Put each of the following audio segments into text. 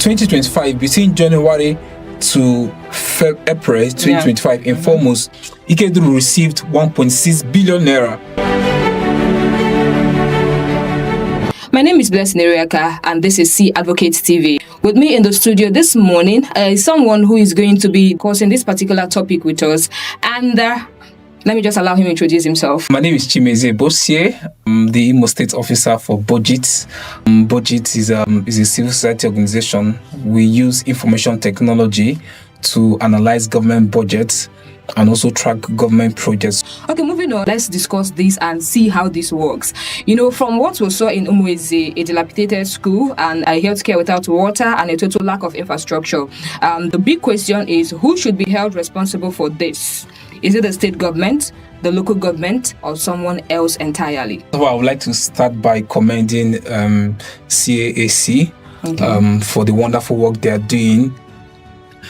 2025, between January to April 2025, in 4 months, Ikeduru received 1.6 billion naira. My name is Blessing Eriaka, and this is C Advocates TV. With me in the studio this morning is someone who is going to be discussing this particular topic with us. And let me just allow him to introduce himself. My name is Chimeze Bosie. I'm the Imo State Officer for Budget. Budget is a civil society organization. We use information technology to analyze government budgets and also track government projects. Okay, moving on, let's discuss this and see how this works. You know, from what we saw in Umueze, a dilapidated school and a healthcare without water and a total lack of infrastructure, the big question is who should be held responsible for this? Is it the state government, the local government, or someone else entirely? So I would like to start by commending CAAC for the wonderful work they are doing.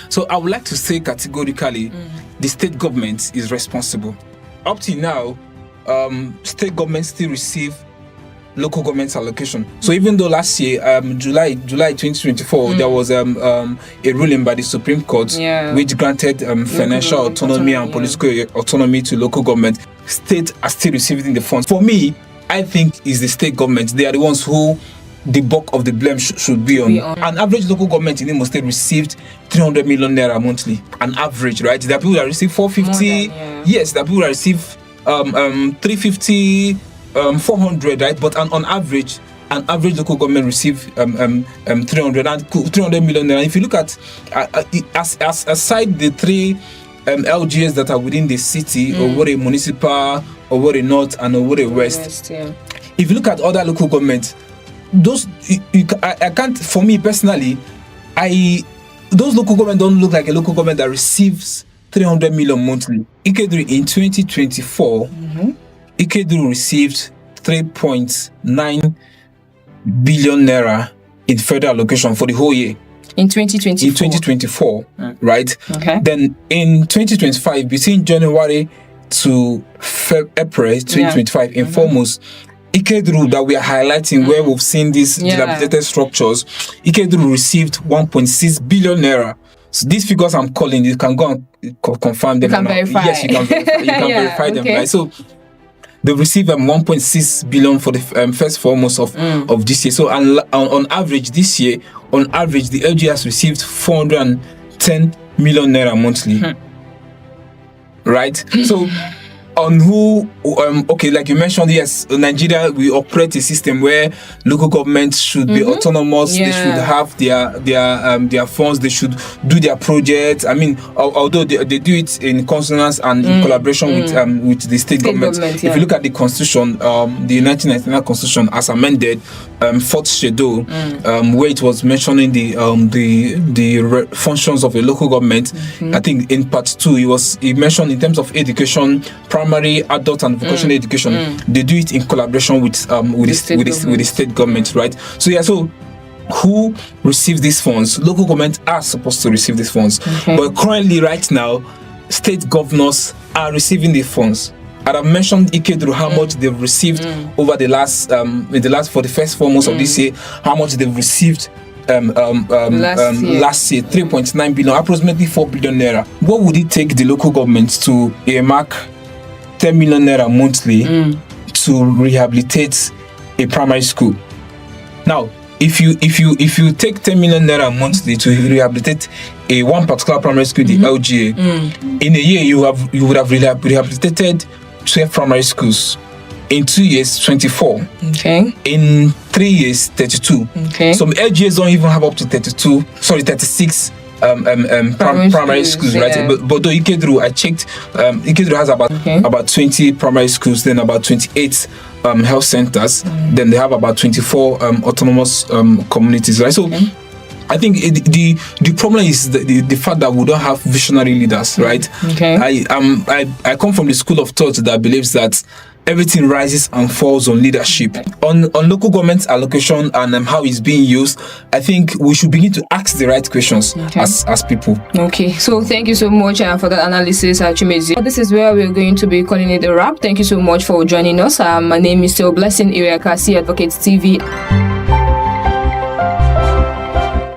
So I would like to say categorically, the state government is responsible. Up to now, state governments still receive local government allocation. So even though last year, July 2024, there was a ruling by the Supreme Court which granted financial autonomy and political autonomy to local government, states are still receiving the funds. For me, I think it's the state government. They are the ones who the bulk of the blame should be on. An average local government in Imo State received 300 million naira monthly. An average, right? There are people that receive 450. Yes, there are people that receive 350, 400, right? But an average local government receive 300 million naira. If you look at aside the three LGAs that are within the city, Owerri Municipal, Owerri North, and Owerri West, if you look at other local governments, those I can't. For me personally, those local government don't look like a local government that receives 300 million monthly. Ikeduru in 2024, Ikeduru received 3.9 billion naira in federal allocation for the whole year. In 2024. In 2024, right? Okay. Then in 2025, between January to April 2025, in 4 months, Ikeduru that we are highlighting, where we've seen these dilapidated structures, Ikeduru received 1.6 billion naira. So these figures I'm calling, you can go and confirm them. You can verify. Yes, you can verify, verify them, right? So they received 1.6 billion for the first 4 months of this year. So on average this year, on average, the LG has received 410 million naira monthly. Right? So on who, okay, like you mentioned, yes, in Nigeria, we operate a system where local governments should be autonomous. They should have their funds. They should do their projects. I mean, although they do it in consonance and in collaboration with the state government. If you look at the Constitution, the 1999 Constitution, as amended, fourth schedule, where it was mentioning the functions of a local government, I think in part 2, it mentioned in terms of education, primary, adult, and vocational education, they do it in collaboration with the state government, right? So who receives these funds? Local government are supposed to receive these funds, but currently, right now, state governors are receiving the funds. And I've mentioned Ikeduru how much they've received over the last for the first 4 months of this year, how much they've received last year, 3.9 billion, approximately 4 billion naira. What would it take the local government to earmark 10 million naira monthly to rehabilitate a primary school? Now, if you take 10 million naira monthly to rehabilitate one particular primary school, the LGA, in a year you would have rehabilitated 12 primary schools. In 2 years, 24. Okay. In 3 years, 32. Okay. Some LGAs don't even have up to 36 primary schools, right? But though Ikeduru, I checked, Ikeduru has about 20 primary schools, then about 28 health centers, then they have about 24 autonomous communities, right? So I think the problem is the fact that we don't have visionary leaders, right? Okay. I come from the school of thought that believes that everything rises and falls on leadership. On local government allocation and how it's being used, I think we should begin to ask the right questions as people. Okay, so thank you so much for that analysis, Chimezi. This is where we're going to be calling it a wrap. Thank you so much for joining us. My name is still Blessing Eriaka, C Advocates TV.